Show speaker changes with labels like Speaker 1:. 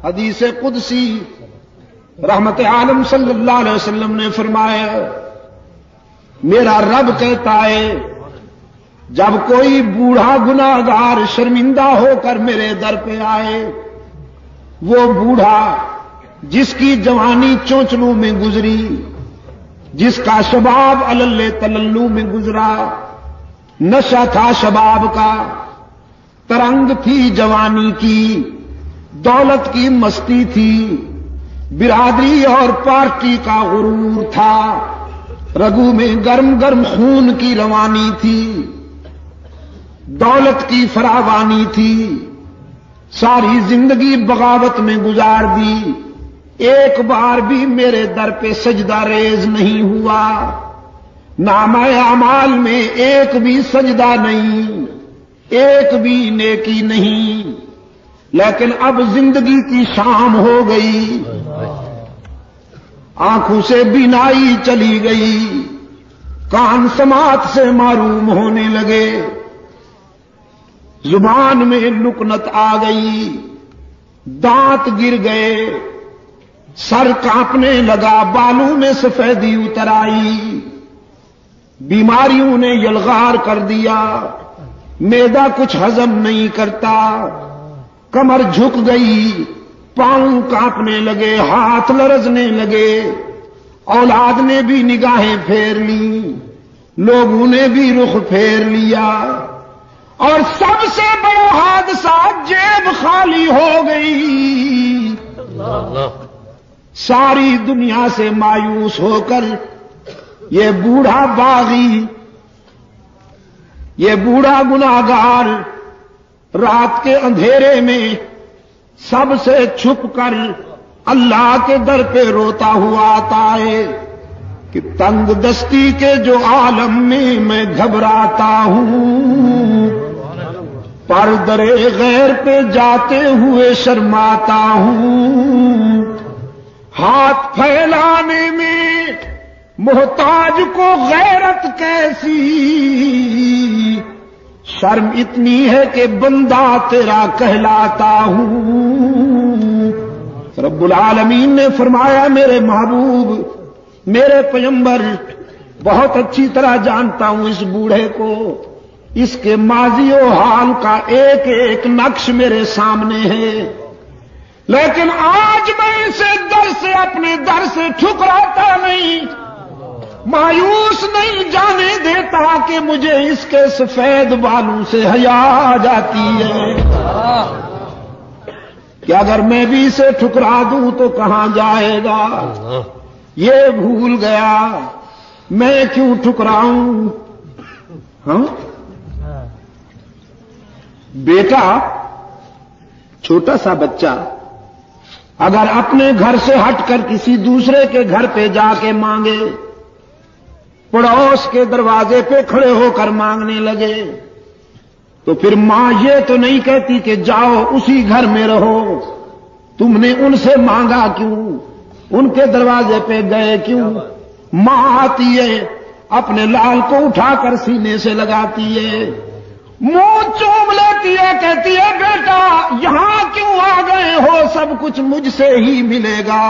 Speaker 1: حدیث قدسی رحمت عالم صلی اللہ علیہ وسلم نے فرمایا، میرا رب کہتا ہے جب کوئی بوڑھا گناہگار شرمندہ ہو کر میرے در پہ آئے، وہ بوڑھا جس کی جوانی چونچلوں میں گزری، جس کا شباب علل تللو میں گزرا، نشہ تھا شباب کا، ترنگ تھی جوانی کی، دولت کی مستی تھی، برادری اور پارٹی کا غرور تھا، رگوں میں گرم گرم خون کی روانی تھی، دولت کی فراوانی تھی، ساری زندگی بغاوت میں گزار دی، ایک بار بھی میرے در پہ سجدہ ریز نہیں ہوا، نامہ اعمال میں ایک بھی سجدہ نہیں، ایک بھی نیکی نہیں، لیکن اب زندگی کی شام ہو گئی، آنکھوں سے بینائی چلی گئی، کان سماعت سے معروم ہونے لگے، زبان میں لکنت آ گئی، دانت گر گئے، سر کانپنے لگا، بالوں میں سفیدی اتر آئی، بیماریوں نے یلغار کر دیا، معدہ کچھ ہضم نہیں کرتا، کمر جھک گئی، پاؤں کانپنے لگے، ہاتھ لرزنے لگے، اولاد نے بھی نگاہیں پھیر لی، لوگوں نے بھی رخ پھیر لیا، اور سب سے بڑا حادثہ جیب خالی ہو گئی۔ ساری دنیا سے مایوس ہو کر یہ بوڑھا باغی، یہ بوڑھا گناہگار رات کے اندھیرے میں سب سے چھپ کر اللہ کے در پہ روتا ہوا آتا ہے کہ تنگ دستی کے جو عالم میں گھبراتا ہوں، پر درے غیر پہ جاتے ہوئے شرماتا ہوں، ہاتھ پھیلانے میں محتاج کو غیرت کیسی، شرم اتنی ہے کہ بندہ تیرا کہلاتا ہوں۔ رب العالمین نے فرمایا میرے محبوب، میرے پیغمبر، بہت اچھی طرح جانتا ہوں اس بوڑھے کو، اس کے ماضی و حال کا ایک ایک نقش میرے سامنے ہے، لیکن آج میں اسے در سے اپنے در سے ٹھکراتا نہیں، مایوس نہیں جانے دیتا کہ مجھے اس کے سفید بالوں سے حیا آ جاتی ہے کہ اگر میں بھی اسے ٹھکرا دوں تو کہاں جائے گا، یہ بھول گیا میں کیوں ٹھکراؤں۔ ہاں بیٹا، چھوٹا سا بچہ اگر اپنے گھر سے ہٹ کر کسی دوسرے کے گھر پہ جا کے مانگے، پڑوس کے دروازے پہ کھڑے ہو کر مانگنے لگے، تو پھر ماں یہ تو نہیں کہتی کہ جاؤ اسی گھر میں رہو، تم نے ان سے مانگا کیوں، ان کے دروازے پہ گئے کیوں؟ ماں آتی ہے، اپنے لال کو اٹھا کر سینے سے لگاتی ہے، منہ چوم لیتی ہے، کہتی ہے بیٹا یہاں کیوں آ گئے ہو، سب کچھ مجھ سے ہی ملے گا۔